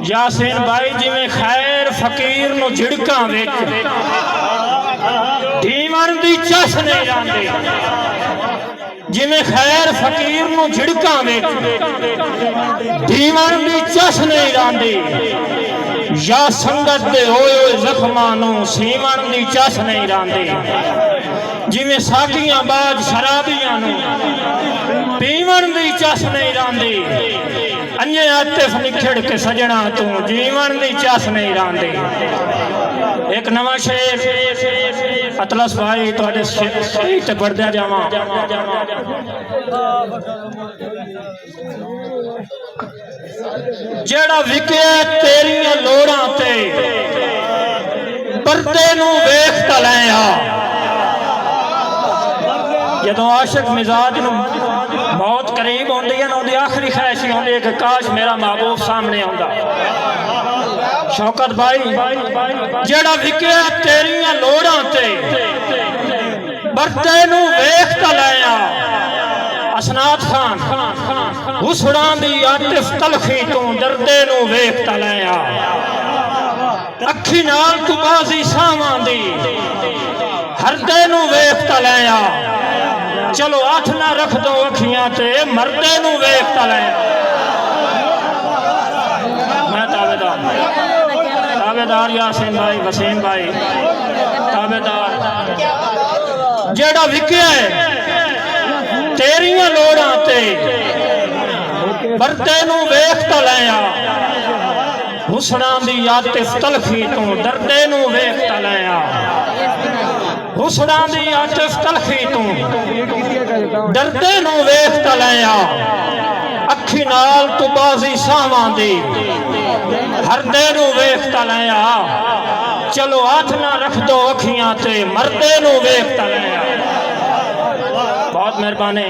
यासीन भाई जिवें खैर फकीर नु झिड़कां विच धीमन दी चस नहीं जांदी, जिवें खैर फकीर नु झिड़कां विच धीमन दी चस नहीं जांदी, या संगत दे होए होए जख्मां नु सीमन दी चस नहीं जांदी, जिवें साकियां बाज शराबियां नु पीवन दी चस नहीं जांदी, अन्य आतिफ निखड़ के सजना तू जीवन दी चस नहीं रांदी। एक नवा शेर अतलस भाई तुहाडे ते पढ़दे जावां। जेड़ा विके तेरियां लोड़ां ते पर्दे नूं वेख तलैया, जदों आशिक मिजाज नूं बहुत करीब होंदी है ना, उहदी आखिरी ख्वाहिश होंदी है कि काश मेरा महबूब सामने आंदा। शौकत भाई जेड़ा विके तेरियां लोड़ां ते पर्दे नूं वेख तलैया, असनाद खान हुसड़ां दी आतिफ तलखी तू दर्दे नूं वेख तलैया, अखी नाल तू बाजी सावां दी हरदे नूं वेख तलैया, चलो अठ ना रख दो अखियां ते मरदे नूं वेख तलैया। मैं ताबेदार यासीन भाई वसीम भाई ताबेदार, जेड़ा विके तेरियां लोड़ां ते पर्दे नूं वेख तलैया, हुसड़ां दी आतिफ तलखी तू दर्दे नूं वेख तलैया, हुसड़ां दी आतिफ तलखी तू दर्दे नूं वेख तलैया, अखी नाल तू बाजी सावां दी हरदे नूं वेख तलैया, चलो हाथ ना रख दो अखियां ते मरदे नूं वेख तलैया। बहुत मेहरबानी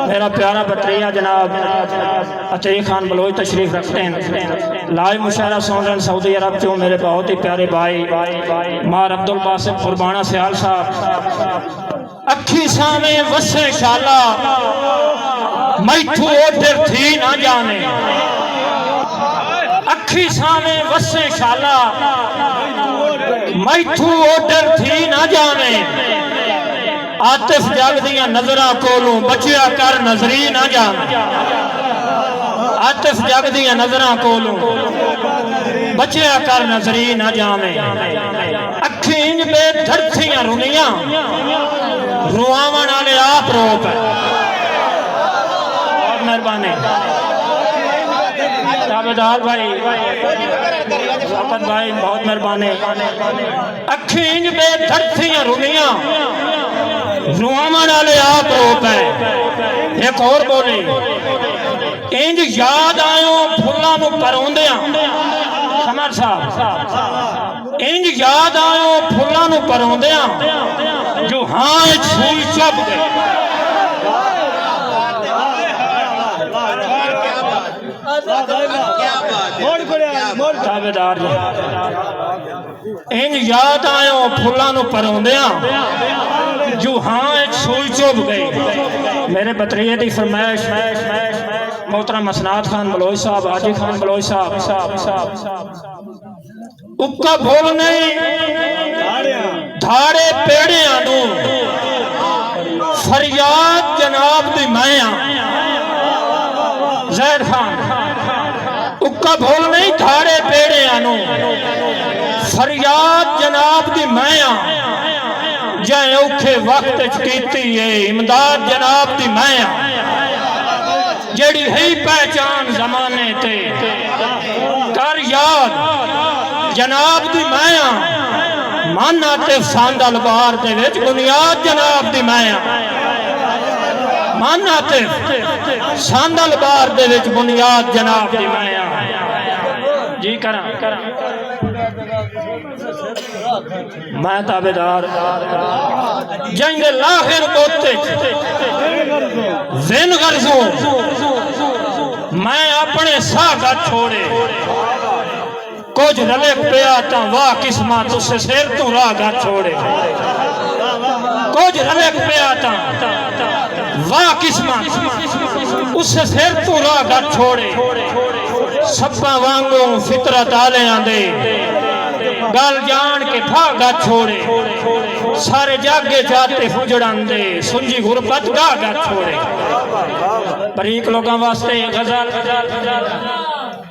मेरा प्यारा बतरिया जनाब अतीक खान बलोच तशरीफ रखते हैं। लाइव मुशायरा सुन रहे हैं सऊदी अरब चो मेरे बहुत ही प्यारे भाई मार अब्दुल बासित कुर्बाना सियाल साहब। अखी सामे वसे शाला मैथू ओडर थी ना जाने, अखी सामे वसे शाला मैथू ओडर थी ना जाने, आतिफ जग दियां नजरां कोलों बचिया कर नजरी ना जाने, आतिफ जग दियां नजरां कोलों बचिया कर नजरी ना जावे, अखी इंज बेधड़थियां रुनियां रुआवन वाले आप रोक। बहुत मेहरबानी ताबेदार भाई शौकत भाई बहुत मेहरबानी। अखी इंज बेधड़थियां रुनियां रुआवन वाले आप रोक है। एक और बोली इंज याद आयो फुल्लां नूं परोंदियां, समर साहब इंज याद आयो फुल्लां नूं परोंदियां, जो हाँ छूई चुभ गए। ताबेदार इंज याद आयो फुल्लां नूं परोंदियां, जो हाँ छूई चुभ गई। मेरे बतरिये की फरमाइश मोहतरम असनाद खान बलोच साहब, हाजी खान बलोच साहब। उक्का भूल नहीं धाड़े पेड़ियां नू फरियाद जनाब दी माया, जैद खान उक्का भूल नहीं धाड़े पेड़ियां नू फरियाद जनाब दी माया, जै औखे वक्त कीती है इमदाद जनाब दी माया, जेड़ी है पहचान जमाने ते कर याद जनाब दी माया, मन आतिफ सांदल बार दे विच बुनियाद जनाब दी माया, मन आतिफ सांदल बार दे विच बुनियाद जनाब दी माया। जी करा मैं ताबेदार जंग लाहिर बोते जिन गर्जों मैं अपने सागा छोड़े, कुछ रले पिया तो वाह किस्मत तुझसे सिर तू रागा छोड़े, कुछ रले पिया तो वाह किस्मत उससे सिर तू रागा छोड़े, सप्पा वांगू फितरत आलियां दे गल जान के भागा छोड़े सारे जागे जाते फुजड़न दे सुंजी गुरबत गागा छोड़े। बरीक लोगों वास्ते गजल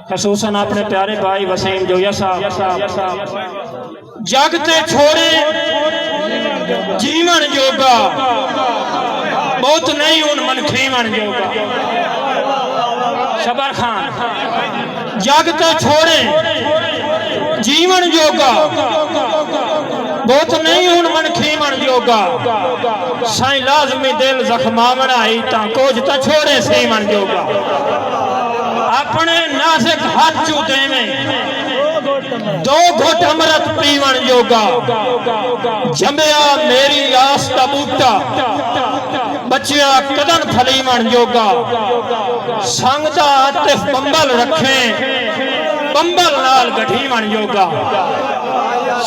खसूसन अपने प्यारे भाई वसीम जोया साहब जागते छोड़े जीवन जोगा बहुत नहीं उन मन खीवन जोगा। शबर खान जागते छोड़े जीवन जोगा बहुत नहीं उन मन खीवन जोगा। साई लाजमी दिल जख्मा बनाई ता कुछ तो छोड़े सीमन जोगा। अपने नासिक हाथ चू देवे दो घुट अमृत पीवन जोगा। जमया मेरी आस का बूटा बचिया कदन फलीवन जोगा। संग दा आतिफ बंबल रखे बंबल नाल गठीवन जोगा।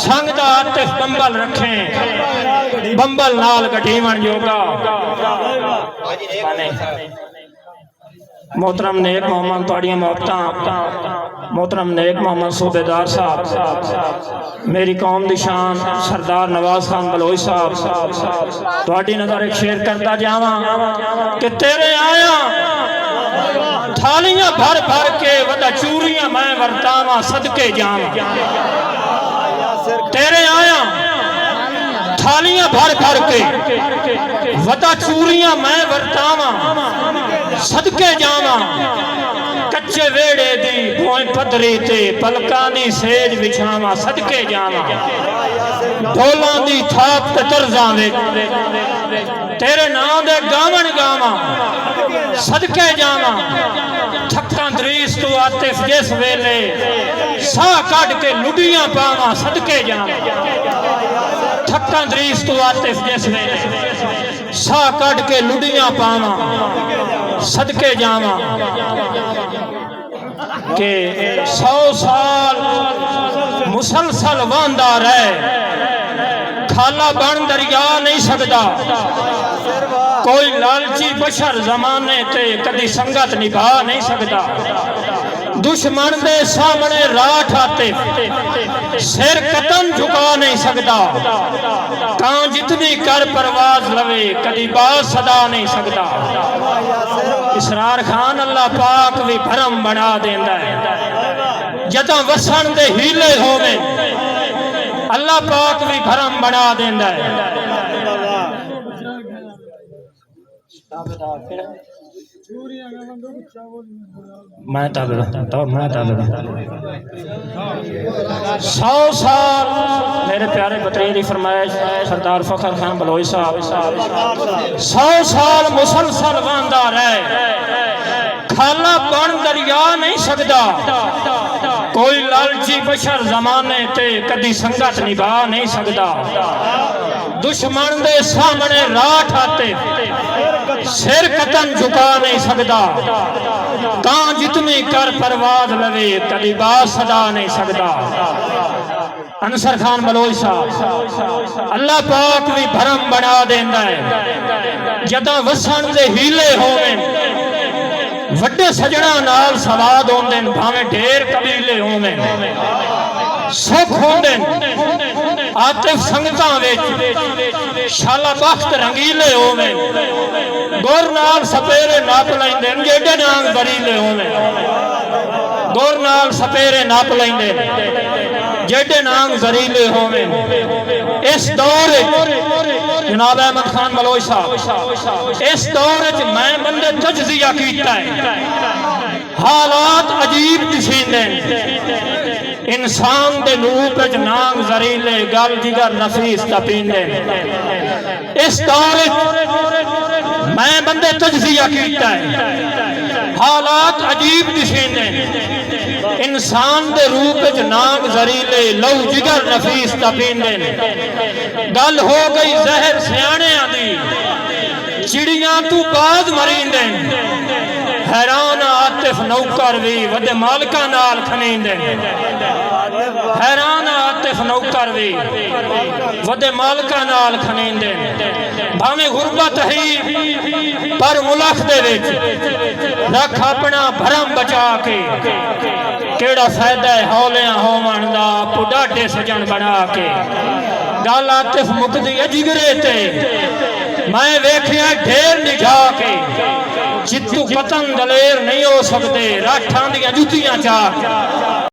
संग दा आतिफ बंबल रखे बंबल नाल गठीवन जोगा। मोहतरम नेक मोहम्मद थोड़ियां मोहब्बतां मोहतरम नेक मोहम्मद सूबेदार साहब मेरी कौम दी शान सरदार नवाज खान बलोच साहब थोड़ी नजर एक शेर करता जावा कि तेरे आया थालियां भर भर के वदा चूरियां मैं वरतावा सदके जावा। तेरे आया थालियां भर भर के वदा चूरियां मैं वरतावा सदके जावा। कच्चे वेड़े दी भोए पदरी ते पलकानी सेज बिछावा सदके जावा। ढोलां दी थाप ते तरजां विच तेरे नाम दे गावन गावा सदके जावा। थक्कां दरीस तू आतिफ जिस वेले साह कट के लुडियां पावा सदके जावा। थक्कां दरीस तू आतिफ जिस वेले साह कट के लुडियां पावा सदके जावा। के 100 साल मुसलसल वांदा रहे खाला बन दरिया नहीं सकता। कोई लालची बशर जमाने ते कदी संगत निभा नहीं सकता। दुश्मन दे सामने राठ आते सिर कतन झुका नहीं सकता। कां जितनी कर परवाज लवे कदी बात सदा नहीं सकता। इसरार खान अल्लाह पाक भी भरम बना देंदा है जदा वसन दे हीले होवे अल्लाह पाक भी भरम बना देंदा है। मैं 100 साल मेरे प्यारे बतरीली फरमाइश सरदार फखर खान बलोच साहब 100 साल मुसलसल वांदा रहे खाला बन दरिया नहीं सकता। कोई लालची बशर जमाने ते कदी संगत निभा नहीं सकता। दुश्मन दे सामने राठ आते सिर कतन झुका नहीं सकता। कां जितनी कर परवाज लवे कदी बात सदा नहीं सकता। अंसर खान बलोच साहब अल्लाह पाक भी भरम बना देंदा है जदा वसन दे हीले होवे वड्डे सजना नाल सवाद होंदे भावें ढेर कबीले होवे सुख होंदे आतिफ संगतां विच शाला बख्त रंगीले होवे गुर नाल सपेरे नाप लैंदे जेडे नांग बरीले होवे गुर नाल सपेरे नाप लैंदे जेडे नांग जरीले होवे। इस दौर जनाब अहमद खान बलोच साहब इस दौर मैं बंदे तजजिया कीता है हालात अजीब दिसींदे इंसान दे रूप च नांग जरीले गल जिगर नफीस तपींदे। इस दौर मैं बंदे तजजिया कीता है हालात अजीब दिसींदे इंसान दे रूप च नांग जरीले लहू जिगर नफीस तपींदे। गल हो गई जहर सियाणियां दी चिड़ियां तू बाज मरींदे हैरान आतिफ नौकर भी वडे मालिकां नाल खनींदे। हैरान आतिफ नौकर वे वदे मालका नाल खनेंदे भावें गुरबत ही पर मुल्क दे विच रख अपना भरम बचा के केड़ा फायदा है हौलियां होवन दा पुडाटे सजन बना के गल आतिफ मुकदी है जिगरे ते मैं वेखिया ढेर निझा के जितू पतन दलेर नहीं हो सकते राठां दियां जुतियां चाक